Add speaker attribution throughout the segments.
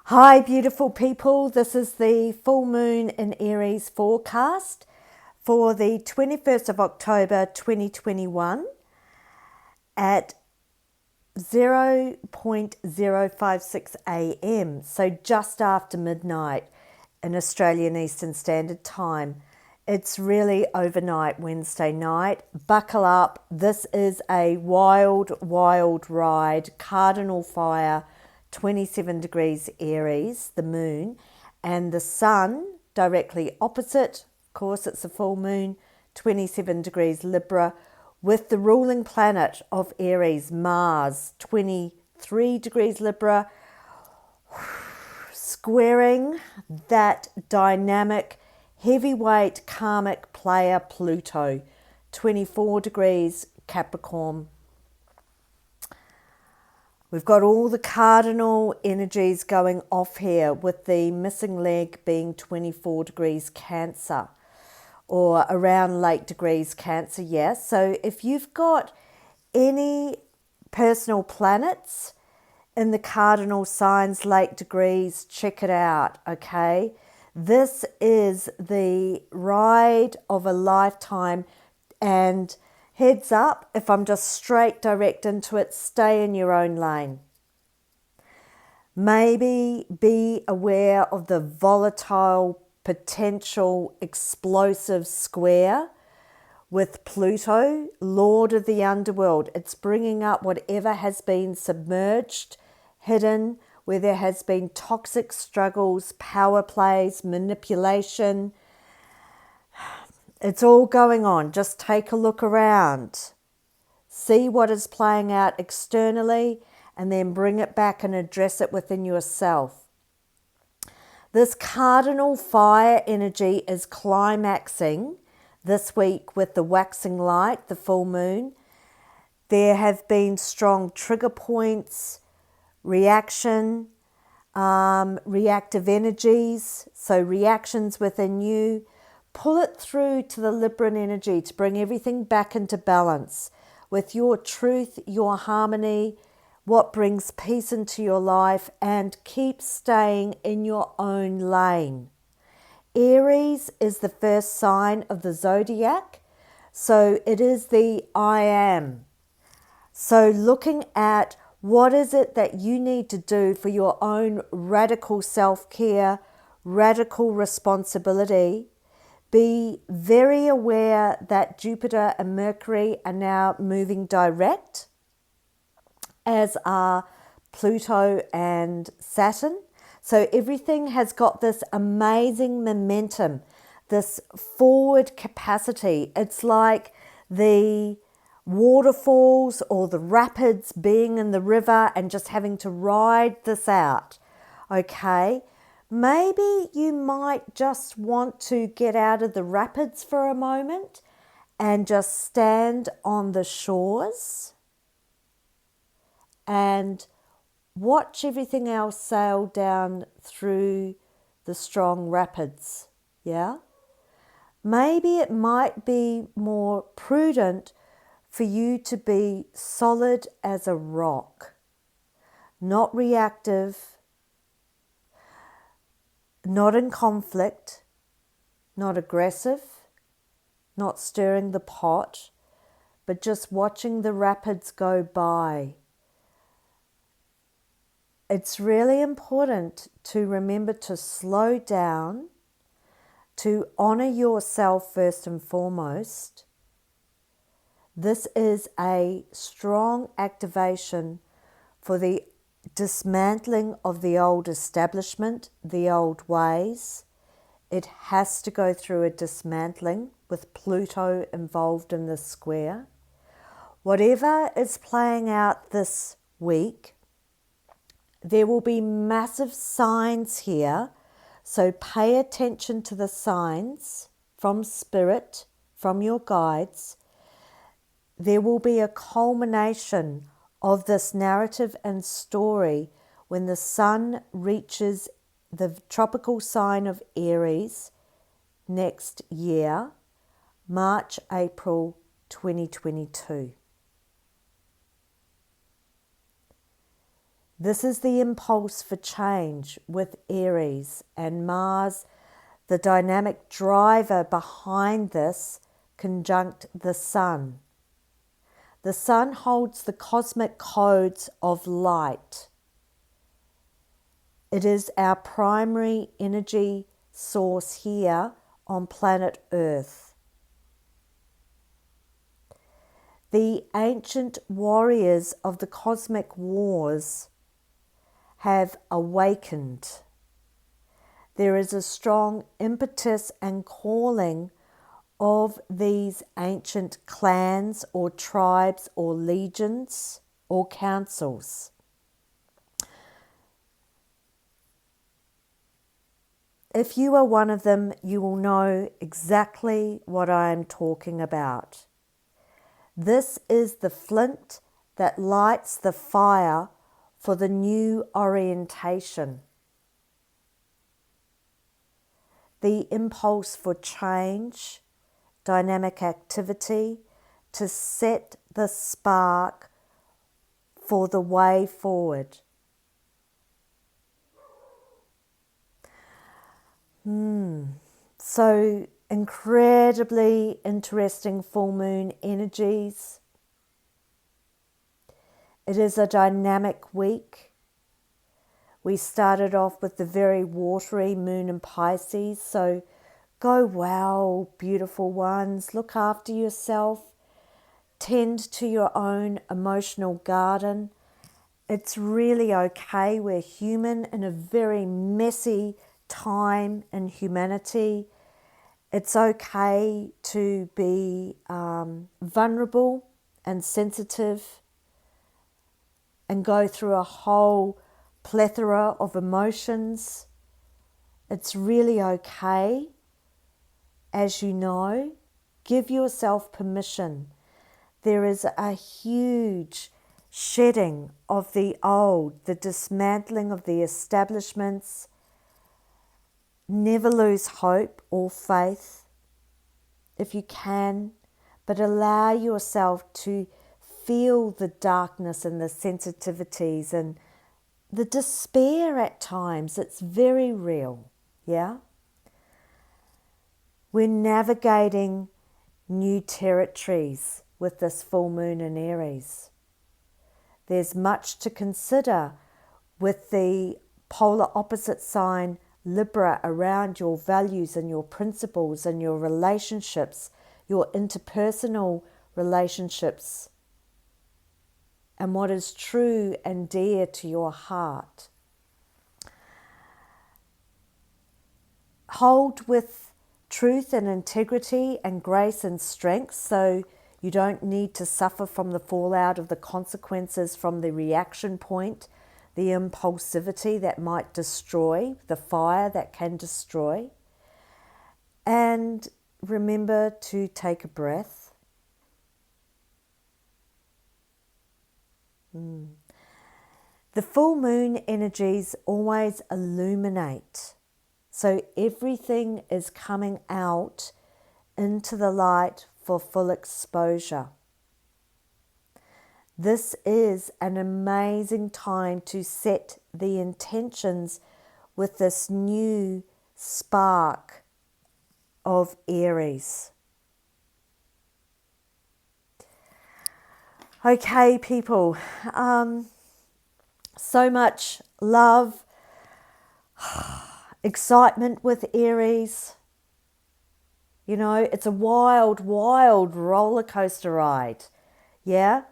Speaker 1: Hi, beautiful people. This is the full moon in Aries forecast for the 21st of October 2021 at 0.056 a.m. So just after midnight in Australian Eastern Standard Time. It's really overnight Wednesday night. Buckle up. This is a wild, wild ride. Cardinal fire. 27 degrees Aries, the moon, and the sun directly opposite. Of course, it's a full moon, 27 degrees Libra, with the ruling planet of Aries, Mars, 23 degrees Libra, squaring that dynamic, heavyweight karmic player Pluto, 24 degrees Capricorn. We've got all the cardinal energies going off here, with the missing leg being 24 degrees Cancer, or around late degrees Cancer, yes. So if you've got any personal planets in the cardinal signs, late degrees, check it out, okay? This is the ride of a lifetime, and heads up, if I'm just straight direct into it, stay in your own lane. Maybe be aware of the volatile, potential, explosive square with Pluto, Lord of the underworld. It's bringing up whatever has been submerged, hidden, where there has been toxic struggles, power plays, manipulation. It's all going on. Just take a look around. See what is playing out externally and then bring it back and address it within yourself. This cardinal fire energy is climaxing this week with the waxing light, the full moon. There have been strong trigger points, reaction, reactive energies, so reactions within you. Pull it through to the Libran energy to bring everything back into balance with your truth, your harmony, what brings peace into your life, and keep staying in your own lane. Aries is the first sign of the zodiac, so it is the I am. So looking at what is it that you need to do for your own radical self-care, radical responsibility. Be very aware that Jupiter and Mercury are now moving direct, as are Pluto and Saturn. So everything has got this amazing momentum, this forward capacity. It's like the waterfalls or the rapids being in the river and just having to ride this out, okay? Maybe you might just want to get out of the rapids for a moment and just stand on the shores and watch everything else sail down through the strong rapids, yeah? Maybe it might be more prudent for you to be solid as a rock, not reactive, not in conflict, not aggressive, not stirring the pot, but just watching the rapids go by. It's really important to remember to slow down, to honor yourself first and foremost. This is a strong activation for the dismantling of the old establishment, the old ways. It has to go through a dismantling with Pluto involved in this square. Whatever is playing out this week, there will be massive signs here, so pay attention to the signs from Spirit, from your guides. There will be a culmination of this narrative and story when the sun reaches the tropical sign of Aries next year, March, April 2022. This is the impulse for change with Aries, and Mars, the dynamic driver behind this, conjunct the Sun. The Sun holds the cosmic codes of light. It is our primary energy source here on planet Earth. The ancient warriors of the cosmic wars have awakened. There is a strong impetus and calling of these ancient clans or tribes or legions or councils. If you are one of them, you will know exactly what I am talking about. This is the flint that lights the fire for the new orientation. The impulse for change, dynamic activity, to set the spark for the way forward. So incredibly interesting full moon energies. It is a dynamic week. We started off with the very watery moon in Pisces, so go well, beautiful ones. Look after yourself. Tend to your own emotional garden. It's really okay. We're human in a very messy time in humanity. It's okay to be vulnerable and sensitive and go through a whole plethora of emotions. It's really okay, as you know. Give yourself permission. There is a huge shedding of the old, the dismantling of the establishments. Never lose hope or faith if you can, but allow yourself to feel the darkness and the sensitivities and the despair at times. It's very real, yeah? We're navigating new territories with this full moon in Aries. There's much to consider with the polar opposite sign Libra around your values and your principles and your relationships, your interpersonal relationships, and what is true and dear to your heart. Hold with truth and integrity and grace and strength, so you don't need to suffer from the fallout of the consequences from the reaction point, the impulsivity that might destroy, the fire that can destroy. And remember to take a breath. The full moon energies always illuminate. So everything is coming out into the light for full exposure. This is an amazing time to set the intentions with this new spark of Aries. Okay, people, so much love, excitement with Aries. You know, it's a wild, wild roller coaster ride. Yeah?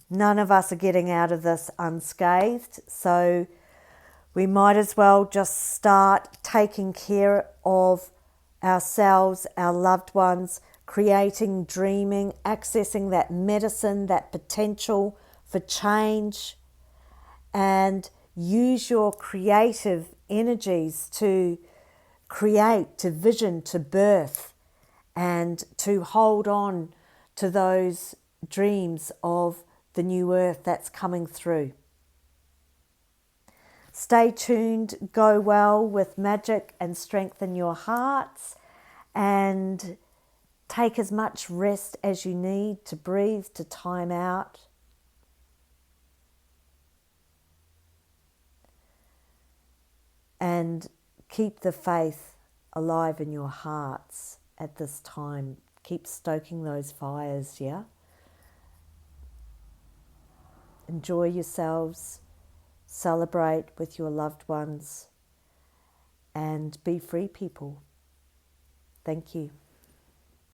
Speaker 1: None of us are getting out of this unscathed, so we might as well just start taking care of ourselves, our loved ones, creating, dreaming, accessing that medicine, that potential for change, and use your creative energies to create, to vision, to birth, and to hold on to those dreams of the new earth that's coming through. Stay tuned, go well with magic, and strengthen your hearts, and take as much rest as you need to breathe, to time out. And keep the faith alive in your hearts at this time. Keep stoking those fires, yeah? Enjoy yourselves, celebrate with your loved ones, and be free, people. Thank you.